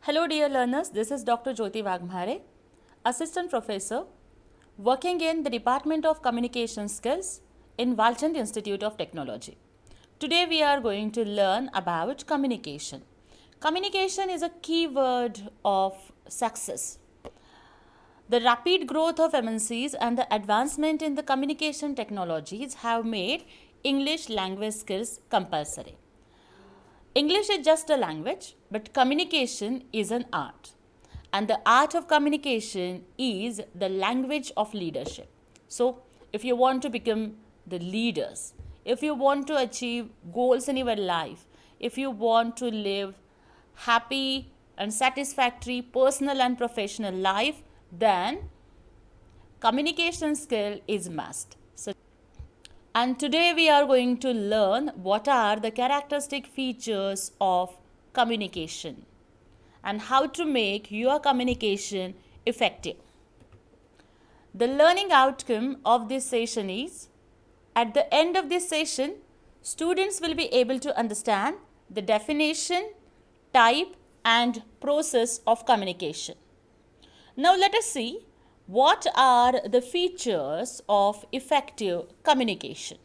Hello dear learners, this is Dr. N Waghmare, Assistant Professor working in the Department of Communication Skills in Walchand Institute of Technology. Today we are going to learn about communication. Communication is a key word of success. The rapid growth of MNCs and the advancement in the communication technologies have made English language skills compulsory. English is just a language, but communication is an art. And the art of communication is the language of leadership. So, if you want to become the leaders, if you want to achieve goals in your life, if you want to live happy and satisfactory personal and professional life, then communication skill is must. And today we are going to learn what are the characteristic features of communication and how to make your communication effective. The learning outcome of this session is, at the end of this session, students will be able to understand the definition, type and process of communication. Now let us see what are the features of effective communication.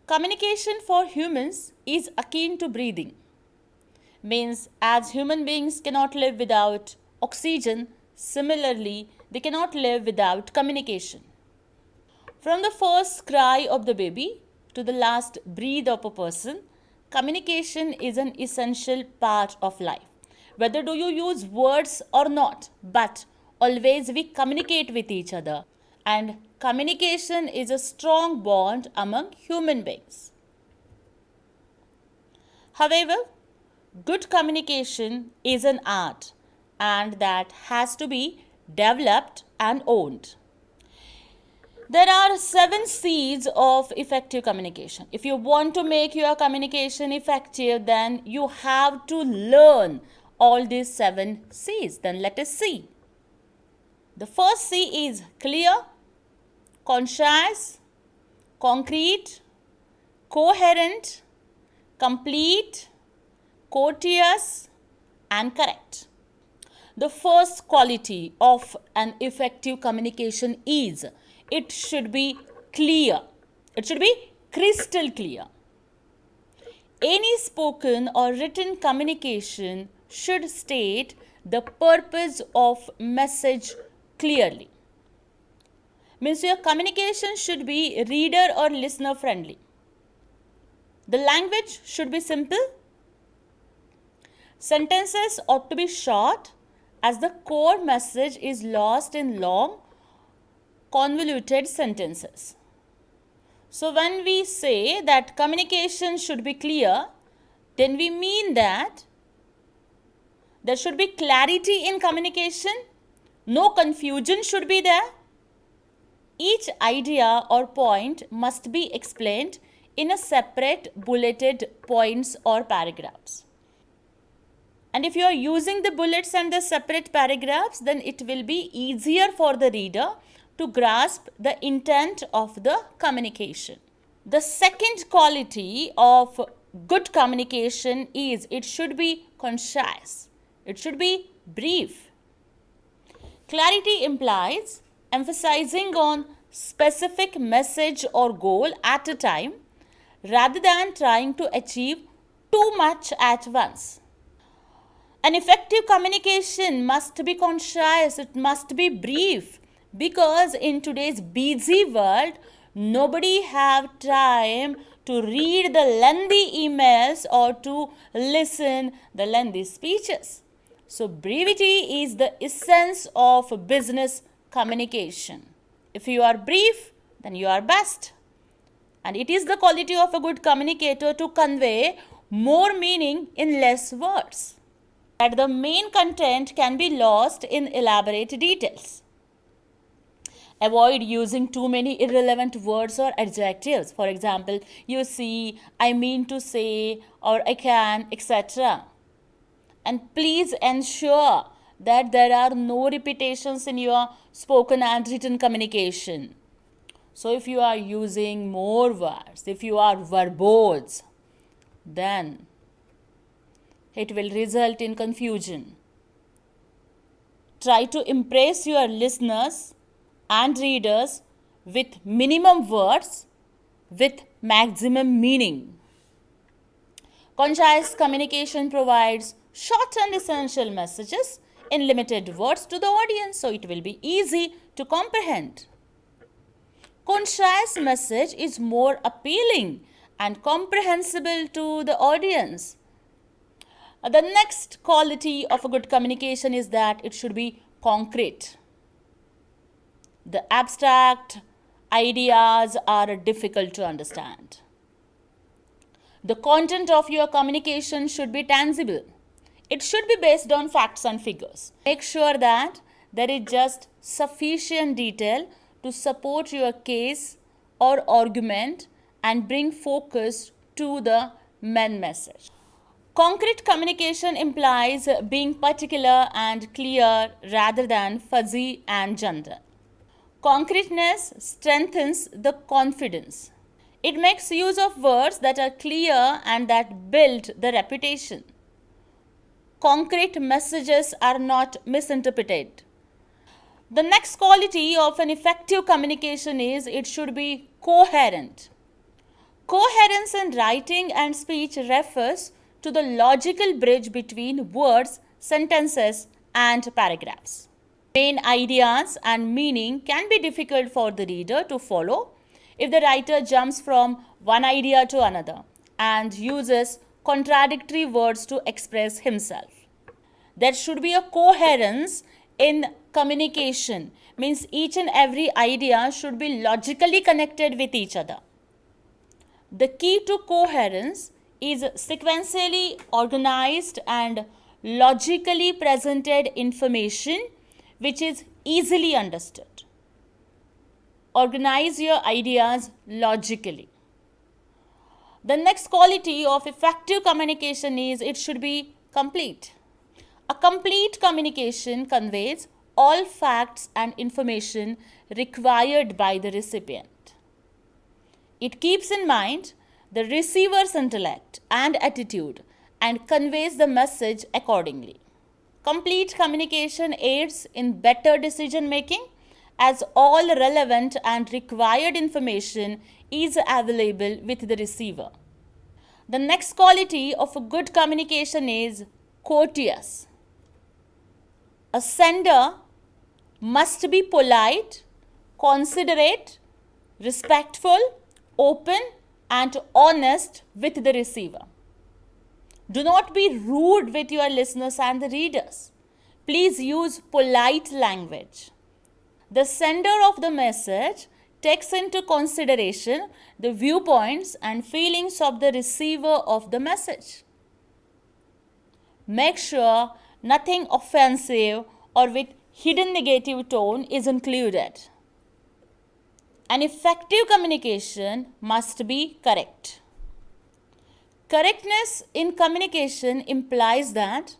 Communication for humans is akin to breathing. Means as human beings cannot live without oxygen, similarly they cannot live without communication. From the first cry of the baby to the last breath of a person, communication is an essential part of life. Whether do you use words or not, but always we communicate with each other, and communication is a strong bond among human beings. However, good communication is an art and that has to be developed and owned. There are 7 C's of effective communication. If you want to make your communication effective, then you have to learn all these 7 C's. Then let us see. The first C is clear, concise, concrete, coherent, complete, courteous and correct. The first quality of an effective communication is it should be clear. It should be crystal clear. Any spoken or written communication should state the purpose of message clearly. Means your communication should be reader or listener friendly. The language should be simple. Sentences ought to be short as the core message is lost in long convoluted sentences. So when we say that communication should be clear, then we mean that there should be clarity in communication. No confusion should be there. Each idea or point must be explained in a separate bulleted points or paragraphs. And if you are using the bullets and the separate paragraphs, then it will be easier for the reader to grasp the intent of the communication. The second quality of good communication is it should be concise. It should be brief. Clarity implies emphasizing on specific message or goal at a time rather than trying to achieve too much at once. An effective communication must be concise, it must be brief, because in today's busy world, nobody have time to read the lengthy emails or to listen the lengthy speeches. So, brevity is the essence of business communication. If you are brief, then you are best. And it is the quality of a good communicator to convey more meaning in less words. That the main content can be lost in elaborate details. Avoid using too many irrelevant words or adjectives. For example, you see, I mean to say, or I can, etc. And please ensure that there are no repetitions in your spoken and written communication. So if you are using more words, if you are verbose, then it will result in confusion. Try to impress your listeners and readers with minimum words with maximum meaning. Concise communication provides short and essential messages in limited words to the audience, so it will be easy to comprehend. Concise message is more appealing and comprehensible to the audience. The next quality of a good communication is that it should be concrete. The abstract ideas are difficult to understand. The content of your communication should be tangible. It should be based on facts and figures. Make sure that there is just sufficient detail to support your case or argument and bring focus to the main message. Concrete communication implies being particular and clear rather than fuzzy and general. Concreteness strengthens the confidence. It makes use of words that are clear and that build the reputation. Concrete messages are not misinterpreted. The next quality of an effective communication is it should be coherent. Coherence in writing and speech refers to the logical bridge between words, sentences, and paragraphs. Main ideas and meaning can be difficult for the reader to follow if the writer jumps from one idea to another and uses contradictory words to express himself. There should be a coherence in communication, means each and every idea should be logically connected with each other. The key to coherence is sequentially organized and logically presented information which is easily understood. Organize your ideas logically. The next quality of effective communication is it should be complete. A complete communication conveys all facts and information required by the recipient. It keeps in mind the receiver's intellect and attitude and conveys the message accordingly. Complete communication aids in better decision making as all relevant and required information is available with the receiver. The next quality of a good communication is courteous. A sender must be polite, considerate, respectful, open, and honest with the receiver. Do not be rude with your listeners and the readers. Please use polite language. The sender of the message takes into consideration the viewpoints and feelings of the receiver of the message. Make sure nothing offensive or with hidden negative tone is included. An effective communication must be correct. Correctness in communication implies that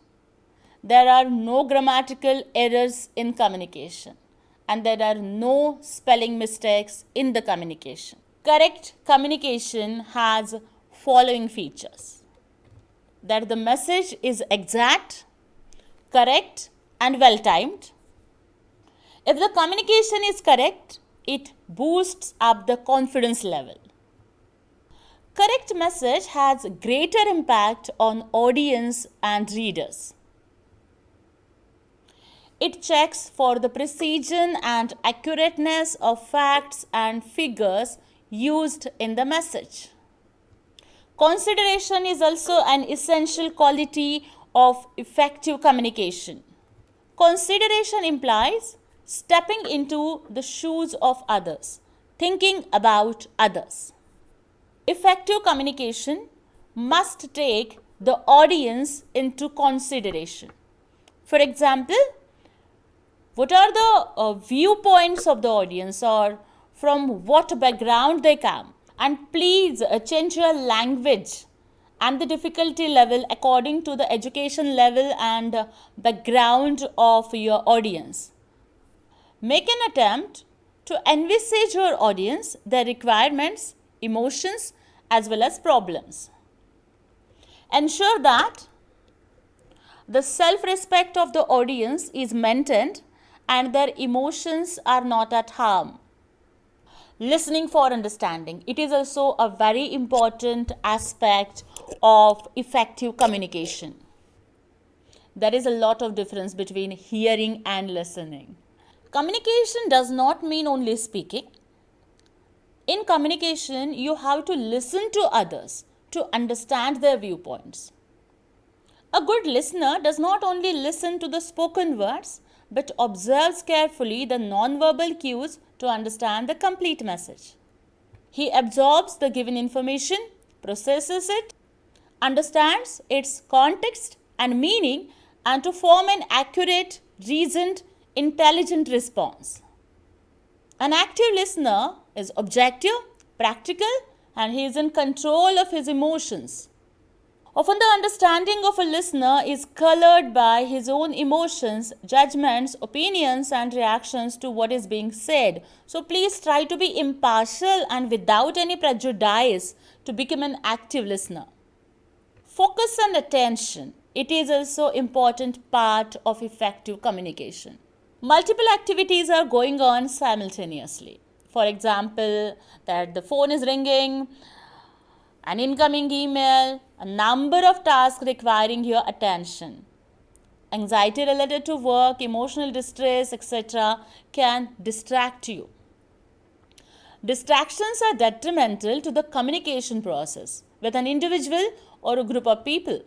there are no grammatical errors in communication and there are no spelling mistakes in the communication. Correct communication has following features: that the message is exact, correct, and well timed. If the communication is correct, it boosts up the confidence level. Correct message has greater impact on audience and readers. It checks for the precision and accurateness of facts and figures used in the message. Consideration is also an essential quality of effective communication. Consideration implies stepping into the shoes of others, thinking about others. Effective communication must take the audience into consideration. For example, what are the viewpoints of the audience or from what background they come? And please change your language and the difficulty level according to the education level and background of your audience. Make an attempt to envisage your audience, their requirements, emotions, as well as problems. Ensure that The self-respect of the audience is maintained and their emotions are not at harm. Listening for understanding. It is also a very important aspect of effective communication. There is a lot of difference between hearing and listening. Communication does not mean only speaking. In communication, you have to listen to others to understand their viewpoints. A good listener does not only listen to the spoken words, but observes carefully the non-verbal cues to understand the complete message. He absorbs the given information, processes it, understands its context and meaning, and to form an accurate, reasoned, intelligent response. An active listener is objective, practical, and he is in control of his emotions. Often the understanding of a listener is colored by his own emotions, judgments, opinions and reactions to what is being said. So please try to be impartial and without any prejudice to become an active listener. Focus and attention. It is also an important part of effective communication. Multiple activities are going on simultaneously. For example, that the phone is ringing, an incoming email, a number of tasks requiring your attention. Anxiety related to work, emotional distress, etc. can distract you. Distractions are detrimental to the communication process with an individual or a group of people.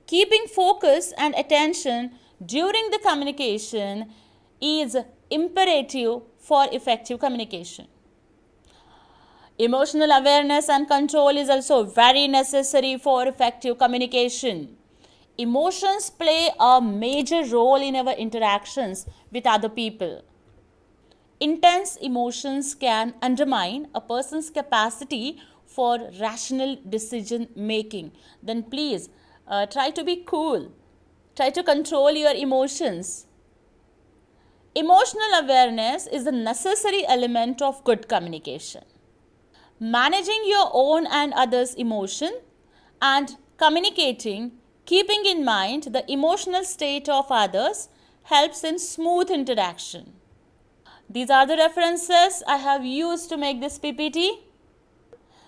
Keeping focus and attention during the communication is imperative for effective communication. Emotional awareness and control is also very necessary for effective communication. Emotions play a major role in our interactions with other people. Intense emotions can undermine a person's capacity for rational decision making. Then please try to be cool. Try to control your emotions. Emotional awareness is a necessary element of good communication. Managing your own and others' emotion and communicating, keeping in mind the emotional state of others helps in smooth interaction. These are the references I have used to make this PPT.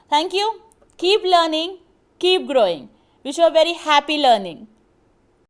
Thank you. Keep learning, keep growing. Wish you a very happy learning.